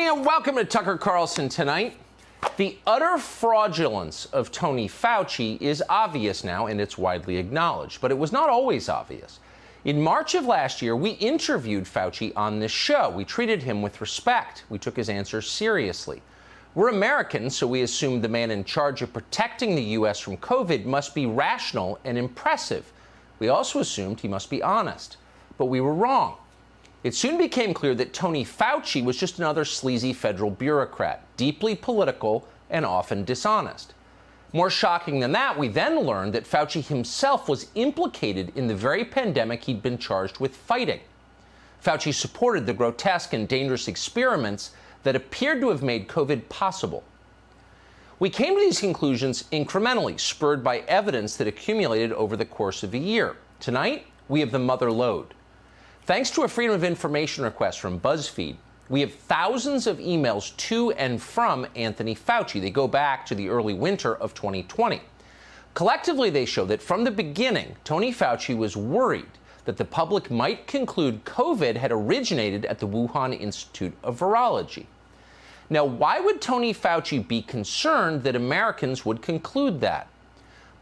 evening and welcome to Tucker Carlson Tonight. The utter fraudulence of Tony Fauci is obvious now, and it's widely acknowledged, but it was not always obvious. In March of last year, we interviewed Fauci on this show. We treated him with respect. We took his answers seriously. We're Americans, so we assumed the man in charge of protecting the U.S. from COVID must be rational and impressive. We also assumed he must be honest. But we were wrong. It soon became clear that Tony Fauci was just another sleazy federal bureaucrat, deeply political and often dishonest. More shocking than that, we then learned that Fauci himself was implicated in the very pandemic he'd been charged with fighting. Fauci supported the grotesque and dangerous experiments that appeared to have made COVID possible. We came to these conclusions incrementally, spurred by evidence that accumulated over the course of a year. Tonight, we have the mother lode. Thanks to a Freedom of Information request from BuzzFeed, we have thousands of emails to and from Anthony Fauci. They go back to the early winter of 2020. Collectively, they show that from the beginning, Tony Fauci was worried that the public might conclude COVID had originated at the Wuhan Institute of Virology. Now, why would Tony Fauci be concerned that Americans would conclude that?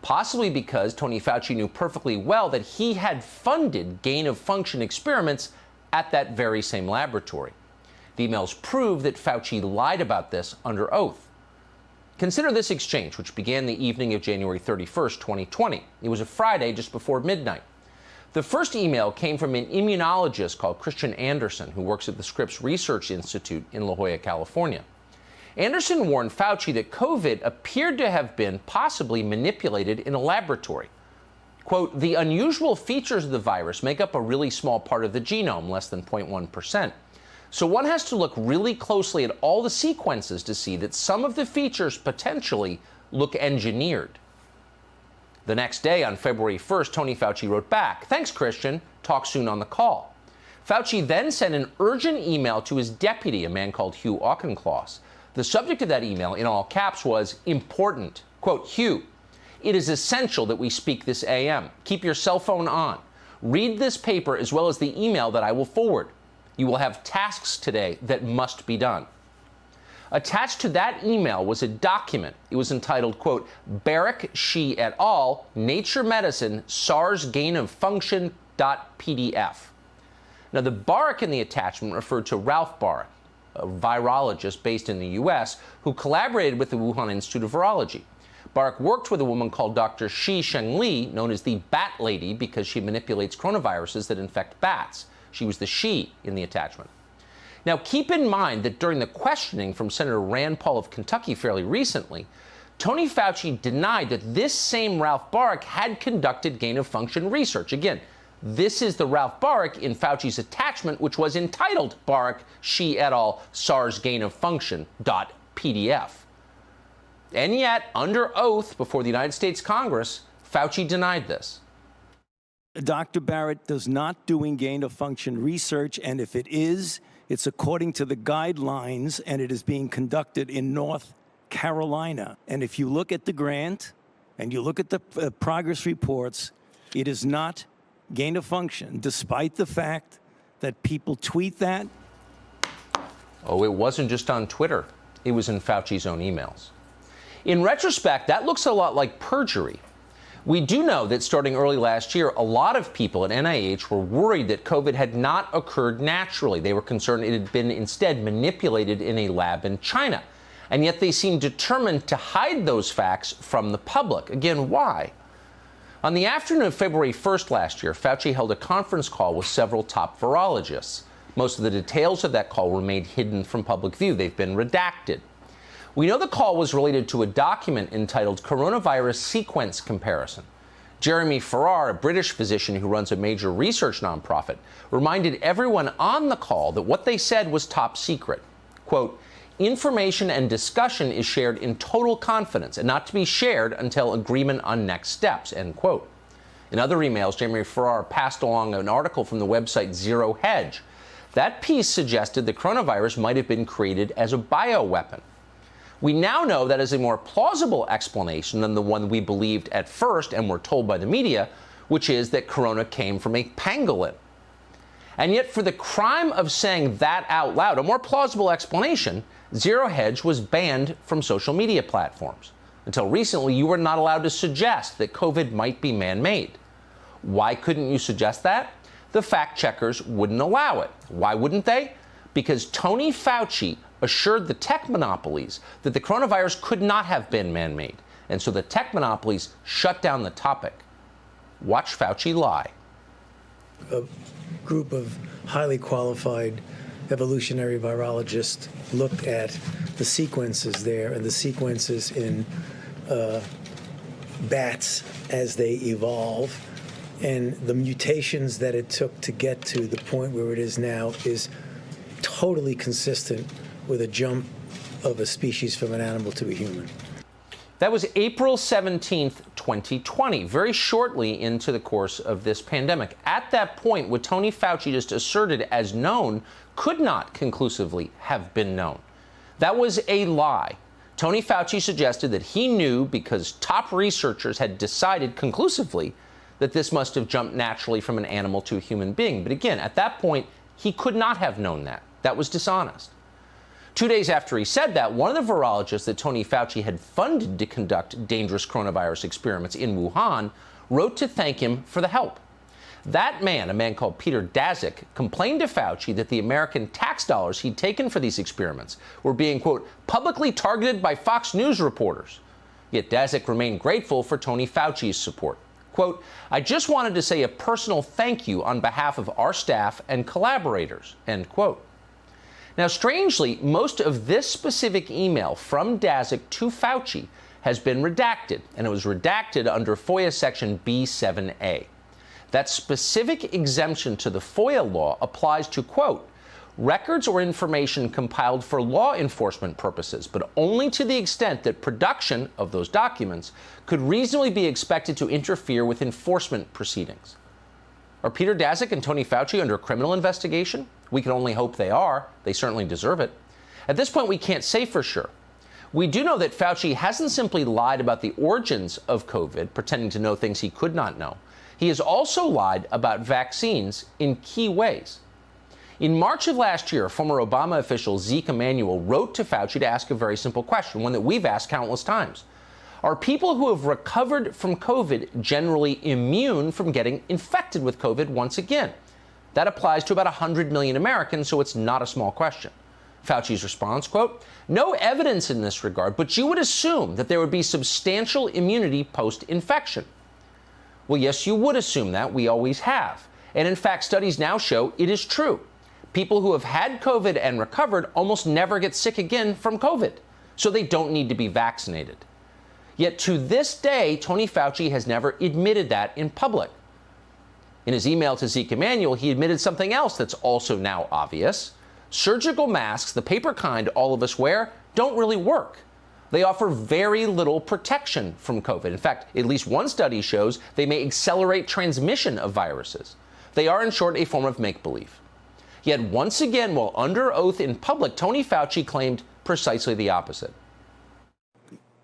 Possibly because Tony Fauci knew perfectly well that he had funded gain-of-function experiments at that very same laboratory. The emails prove that Fauci lied about this under oath. Consider this exchange, which began the evening of January 31st, 2020. It was a Friday just before midnight. The first email came from an immunologist called Christian Anderson, who works at the Scripps Research Institute in La Jolla, California. Anderson warned Fauci that COVID appeared to have been possibly manipulated in a laboratory. Quote, the unusual features of the virus make up a really small part of the genome, less than 0.1%. So one has to look really closely at all the sequences to see that some of the features potentially look engineered. The next day, on February 1st, Tony Fauci wrote back, thanks, Christian. Talk soon on the call. Fauci then sent an urgent email to his deputy, a man called Hugh Auchincloss. The subject of that email, in all caps, was important. Quote, Hugh, it is essential that we speak this AM. Keep your cell phone on. Read this paper as well as the email that I will forward. You will have tasks today that must be done. Attached to that email was a document. It was entitled, quote, Berg, She et al., Nature Medicine, SARS Gain of Function .pdf. Now, the Bark in the attachment referred to Ralph Bark, a virologist based in the U.S., who collaborated with the Wuhan Institute of Virology. Bark worked with a woman called Dr. Shi Shengli, known as the Bat Lady, because she manipulates coronaviruses that infect bats. She was the she in the attachment. Now, keep in mind that during the questioning from Senator Rand Paul of Kentucky fairly recently, Tony Fauci denied that this same Ralph Bark had conducted gain-of-function research. Again, this is the Ralph Bark in Fauci's attachment, which was entitled Bark, She et al., SARS Gain-of-Function .pdf. And yet, under oath before the United States Congress, Fauci denied this. Dr. Barrett does not do gain-of-function research, and if it is, it's according to the guidelines, and it is being conducted in North Carolina. And if you look at the grant and you look at the progress reports, it is not gain-of-function, despite the fact that people tweet that. Oh, it wasn't just on Twitter. It was in Fauci's own emails. In retrospect, that looks a lot like perjury. We do know that starting early last year, a lot of people at NIH were worried that COVID had not occurred naturally. They were concerned it had been instead manipulated in a lab in China. And yet they seemed determined to hide those facts from the public. Again, why? On the afternoon of February 1st last year, Fauci held a conference call with several top virologists. Most of the details of that call remained hidden from public view. They've been redacted. We know the call was related to a document entitled Coronavirus Sequence Comparison. Jeremy Farrar, a British physician who runs a major research nonprofit, reminded everyone on the call that what they said was top secret. Quote, information and discussion is shared in total confidence and not to be shared until agreement on next steps, end quote. In other emails, Jeremy Farrar passed along an article from the website Zero Hedge. That piece suggested the coronavirus might have been created as a bioweapon. We now know that is a more plausible explanation than the one we believed at first and were told by the media, which is that corona came from a pangolin. And yet for the crime of saying that out loud, a more plausible explanation, Zero Hedge was banned from social media platforms. Until recently, you were not allowed to suggest that COVID might be man-made. Why couldn't you suggest that? The fact checkers wouldn't allow it. Why wouldn't they? Because Tony Fauci assured the tech monopolies that the coronavirus could not have been man-made. And so the tech monopolies shut down the topic. Watch Fauci lie. A group of highly qualified evolutionary virologists looked at the sequences there and the sequences in bats as they evolve. And the mutations that it took to get to the point where it is now is totally consistent with a jump of a species from an animal to a human. That was April 17th, 2020, very shortly into the course of this pandemic. At that point, what Tony Fauci just asserted as known could not conclusively have been known. That was a lie. Tony Fauci suggested that he knew because top researchers had decided conclusively that this must have jumped naturally from an animal to a human being. But again, at that point, he could not have known that. That was dishonest. 2 days after he said that, one of the virologists that Tony Fauci had funded to conduct dangerous coronavirus experiments in Wuhan wrote to thank him for the help. That man, a man called Peter Daszak, complained to Fauci that the American tax dollars he'd taken for these experiments were being, quote, publicly targeted by Fox News reporters. Yet Daszak remained grateful for Tony Fauci's support. Quote, I just wanted to say a personal thank you on behalf of our staff and collaborators, end quote. Now, strangely, most of this specific email from Daszak to Fauci has been redacted, and it was redacted under FOIA section B7A. That specific exemption to the FOIA law applies to, quote, records or information compiled for law enforcement purposes, but only to the extent that production of those documents could reasonably be expected to interfere with enforcement proceedings. Are Peter Daszak and Tony Fauci under a criminal investigation? We can only hope they are. They certainly deserve it. At this point, we can't say for sure. We do know that Fauci hasn't simply lied about the origins of COVID, pretending to know things he could not know. He has also lied about vaccines in key ways. In March of last year, former Obama official Zeke Emanuel wrote to Fauci to ask a very simple question, one that we've asked countless times. Are people who have recovered from COVID generally immune from getting infected with COVID once again? That applies to about 100 million Americans, so it's not a small question. Fauci's response, quote, no evidence in this regard, but you would assume that there would be substantial immunity post-infection. Well, yes, you would assume that. We always have. And in fact, studies now show it is true. People who have had COVID and recovered almost never get sick again from COVID, so they don't need to be vaccinated. Yet to this day, Tony Fauci has never admitted that in public. In his email to Zeke Emanuel, he admitted something else that's also now obvious. Surgical masks, the paper kind all of us wear, don't really work. They offer very little protection from COVID. In fact, at least one study shows they may accelerate transmission of viruses. They are, in short, a form of make-believe. Yet once again, while under oath in public, Tony Fauci claimed precisely the opposite.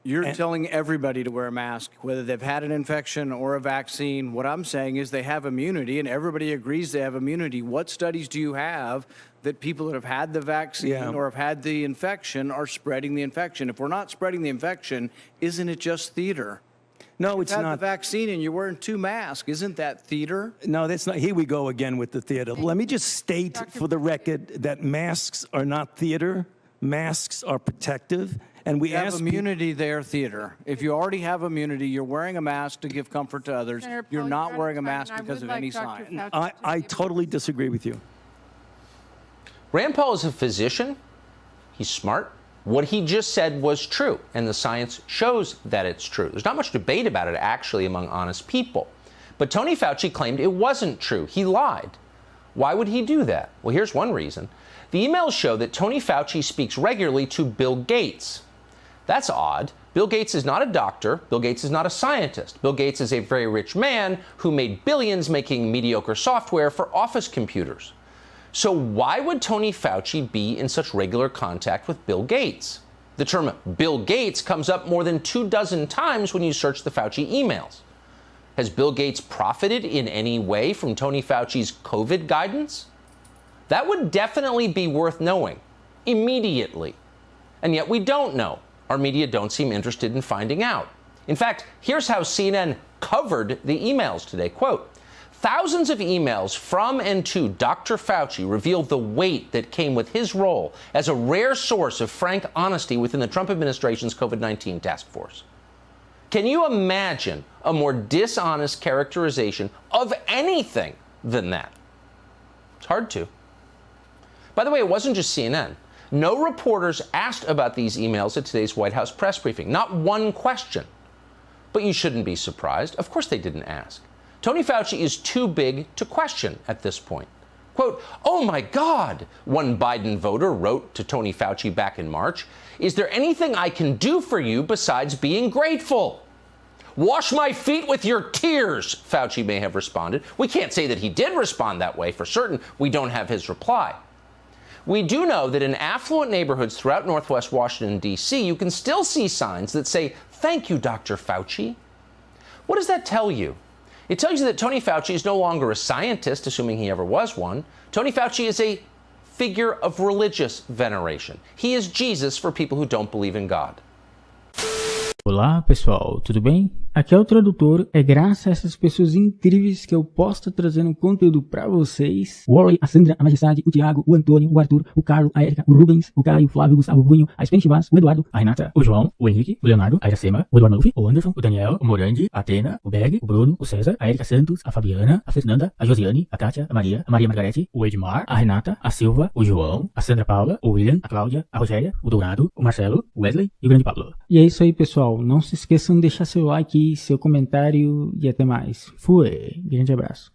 You're telling everybody to wear a mask, whether they've had an infection or a vaccine. What I'm saying is they have immunity, and everybody agrees they have immunity. What studies do you have that people that have had the vaccine or have had the infection are spreading the infection? If we're not spreading the infection, isn't it just theater? No, it's not. not. The vaccine and you're wearing 2 masks. Isn't that theater? No, that's not. Here we go again with the theater. Let me just state for the record that masks are not theater. Masks are protective. And we have immunity there, theater. If you already have immunity, you're wearing a mask to give comfort to others. You're not wearing a mask because of any sign. I totally disagree with you. Rand Paul is a physician. He's smart. What he just said was true, and the science shows that it's true. There's not much debate about it, actually, among honest people. But Tony Fauci claimed it wasn't true. He lied. Why would he do that? Well, here's one reason. The emails show that Tony Fauci speaks regularly to Bill Gates. That's odd. Bill Gates is not a doctor. Bill Gates is not a scientist. Bill Gates is a very rich man who made billions making mediocre software for office computers. So why would Tony Fauci be in such regular contact with Bill Gates? The term Bill Gates comes up more than 24 times when you search the Fauci emails. Has Bill Gates profited in any way from Tony Fauci's COVID guidance? That would definitely be worth knowing immediately. And yet we don't know. Our media don't seem interested in finding out. In fact, here's how CNN covered the emails today. Quote, thousands of emails from and to Dr. Fauci revealed the weight that came with his role as a rare source of frank honesty within the Trump administration's COVID-19 task force. Can you imagine a more dishonest characterization of anything than that? It's hard to. By the way, it wasn't just CNN. No reporters asked about these emails at today's White House press briefing. Not one question. But you shouldn't be surprised. Of course they didn't ask. Tony Fauci is too big to question at this point. Quote, oh my God, one Biden voter wrote to Tony Fauci back in March. Is there anything I can do for you besides being grateful? Wash my feet with your tears, Fauci may have responded. We can't say that he did respond that way for certain. We don't have his reply. We do know that in affluent neighborhoods throughout Northwest Washington, D.C., you can still see signs that say, thank you, Dr. Fauci. What does that tell you? It tells you that Tony Fauci is no longer a scientist, assuming he ever was one. Tony Fauci is a figure of religious veneration. He is Jesus for people who don't believe in God. Olá pessoal, tudo bem? Aqui é o tradutor, é graças a essas pessoas incríveis que eu posso estar trazendo conteúdo pra vocês. O Warlei, a Sandra, a Majestade, o Thiago, o Antônio, o Arthur, o Carlo, a Erika, o Rubens, o Caio, o Flavio, o Gustavo, o Vunho, a Spanish.vaz, o Eduardo, a Renata, o João, o Henrique, o Leonardo, a Iracema, o Eduardo Maluf, o Anderson, o Daniel, o Morandi, a Atena, o Berg, o Bruno, o César, a Erika Santos, a Fabiana, a Fernanda, a Josiane, a Kátia, a Maria Margarete, o Edmar, a Renata, a Silva, o João, a Sandra Paula, o William, a Cláudia, a Rogéria, o Leonardo, o Marcelo, o Wesley e o grande Pablo. E é isso aí pessoal, não se esqueçam de deixar seu like, seu comentário e até mais. Fui, grande abraço.